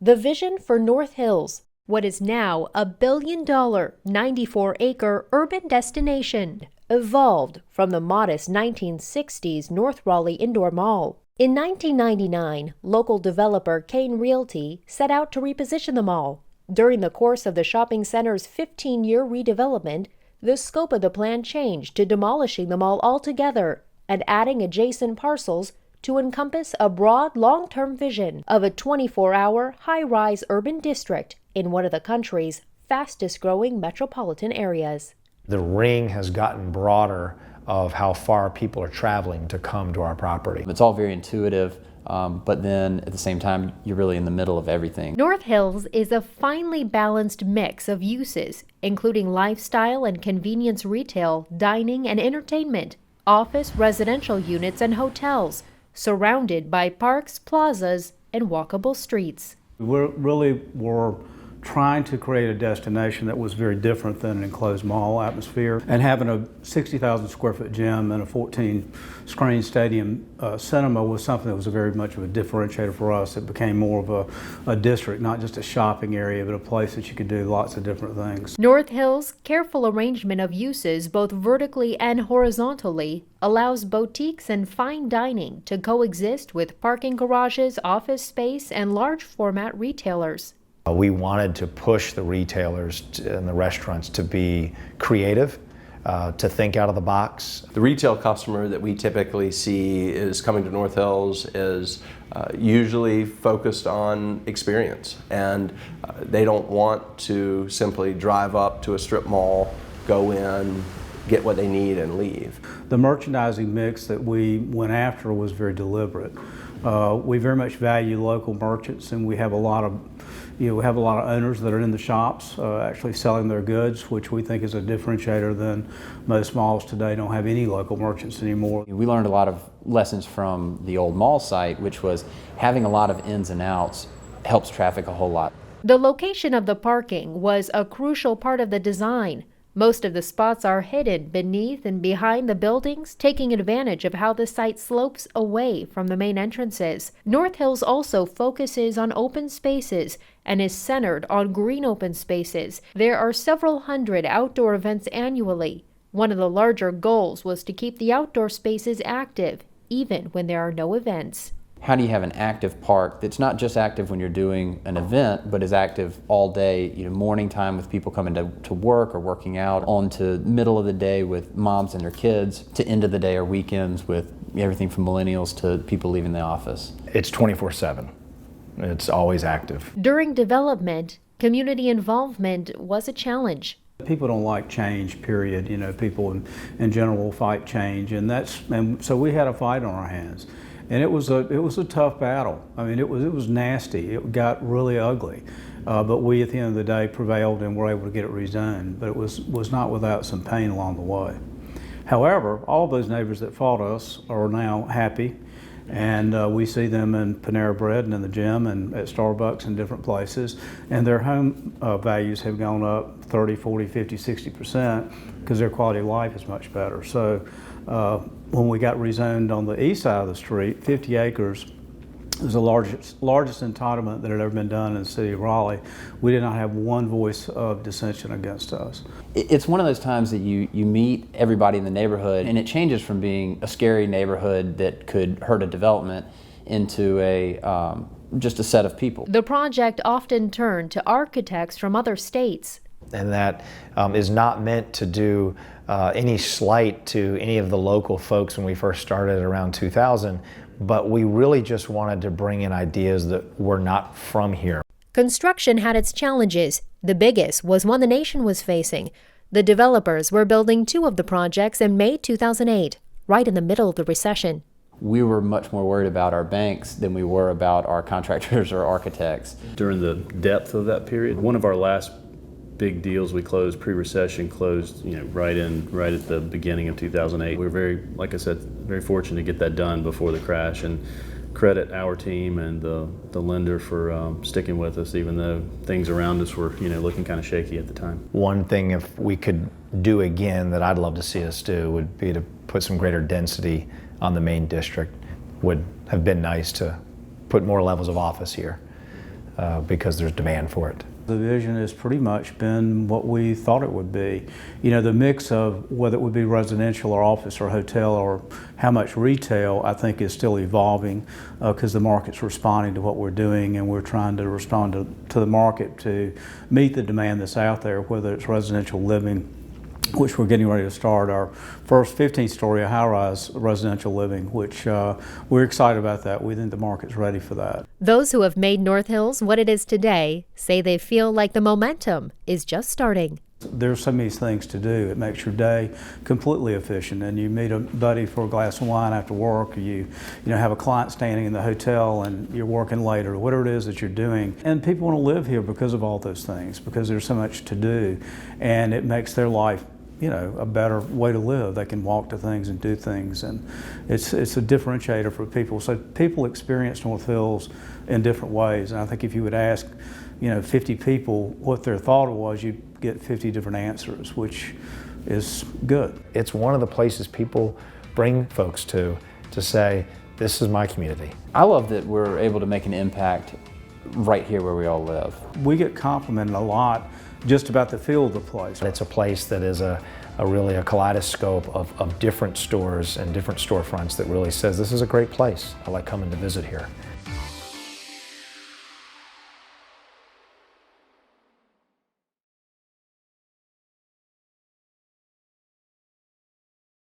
The vision for North Hills, what is now a $1 billion, 94-acre urban destination, evolved from the modest 1960s North Raleigh Indoor Mall. In 1999, local developer Kane Realty set out to reposition the mall. During the course of the shopping center's 15-year redevelopment, the scope of the plan changed to demolishing the mall altogether and adding adjacent parcels to encompass a broad, long-term vision of a 24-hour, high-rise urban district in one of the country's fastest-growing metropolitan areas. The ring has gotten broader of how far people are traveling to come to our property. It's all very intuitive, but then at the same time, you're really in the middle of everything. North Hills is a finely balanced mix of uses, including lifestyle and convenience retail, dining and entertainment, office, residential units, and hotels, surrounded by parks, plazas, and walkable streets. We really were trying to create a destination that was very different than an enclosed mall atmosphere. And having a 60,000 square foot gym and a 14 screen stadium cinema was something that was very much of a differentiator for us. It became more of a district, not just a shopping area, but a place that you could do lots of different things. North Hills' careful arrangement of uses both vertically and horizontally allows boutiques and fine dining to coexist with parking garages, office space, and large format retailers. We wanted to push the retailers and the restaurants to be creative, to think out of the box. The retail customer that we typically see is coming to North Hills is usually focused on experience, and they don't want to simply drive up to a strip mall, go in, get what they need and leave. The merchandising mix that we went after was very deliberate. We very much value local merchants, and we have a lot of owners that are in the shops actually selling their goods, which we think is a differentiator than most malls today don't have any local merchants anymore. We learned a lot of lessons from the old mall site, which was having a lot of ins and outs helps traffic a whole lot. The location of the parking was a crucial part of the design. Most of the spots are hidden beneath and behind the buildings, taking advantage of how the site slopes away from the main entrances. North Hills also focuses on open spaces and is centered on green open spaces. There are several hundred outdoor events annually. One of the larger goals was to keep the outdoor spaces active, even when there are no events. How do you have an active park that's not just active when you're doing an event, but is active all day, morning time with people coming to work or working out, on to middle of the day with moms and their kids, to end of the day or weekends with everything from millennials to people leaving the office. It's 24/7. It's always active. During development, community involvement was a challenge. People don't like change, period. People in general fight change, and so we had a fight on our hands. And it was a tough battle. I mean, it was nasty. It got really ugly, but we at the end of the day prevailed and were able to get it rezoned. But it was not without some pain along the way. However, all those neighbors that fought us are now happy, and we see them in Panera Bread and in the gym and at Starbucks and different places. And their home values have gone up 30, 40, 50, 60% because their quality of life is much better. So when we got rezoned on the east side of the street, 50 acres was the largest entitlement that had ever been done in the city of Raleigh. We did not have one voice of dissension against us. It's one of those times that you meet everybody in the neighborhood, and it changes from being a scary neighborhood that could hurt a development into just a set of people. The project often turned to architects from other states. And that is not meant to do any slight to any of the local folks when we first started around 2000, but we really just wanted to bring in ideas that were not from here. Construction had its challenges. The biggest was one the nation was facing. The developers were building two of the projects in May 2008, right in the middle of the recession. We were much more worried about our banks than we were about our contractors or architects. During the depth of that period, one of our last big deals we closed pre-recession closed right at the beginning of 2008. We were very fortunate to get that done before the crash, and credit our team and the lender for sticking with us even though things around us were looking kind of shaky at the time. One thing if we could do again that I'd love to see us do would be to put some greater density on the main district. Would have been nice to put more levels of office here. because there's demand for it. The vision has pretty much been what we thought it would be. You know, the mix of whether it would be residential or office or hotel or how much retail, I think is still evolving because the market's responding to what we're doing, and we're trying to respond to the market to meet the demand that's out there, whether it's residential living, which we're getting ready to start our first 15-story high-rise residential living, which we're excited about that. We think the market's ready for that. Those who have made North Hills what it is today say they feel like the momentum is just starting. There's so many things to do. It makes your day completely efficient, and you meet a buddy for a glass of wine after work, or you have a client standing in the hotel and you're working late, or whatever it is that you're doing. And people want to live here because of all those things, because there's so much to do, and it makes their life a better way to live. They can walk to things and do things, and it's a differentiator for people. So people experience North Hills in different ways, and I think if you would ask 50 people what their thought was, you'd get 50 different answers, which is good. It's one of the places people bring folks to say, this is my community. I love that we're able to make an impact right here where we all live. We get complimented a lot just about the feel of the place. It's a place that is really a kaleidoscope of different stores and different storefronts that really says, this is a great place. I like coming to visit here.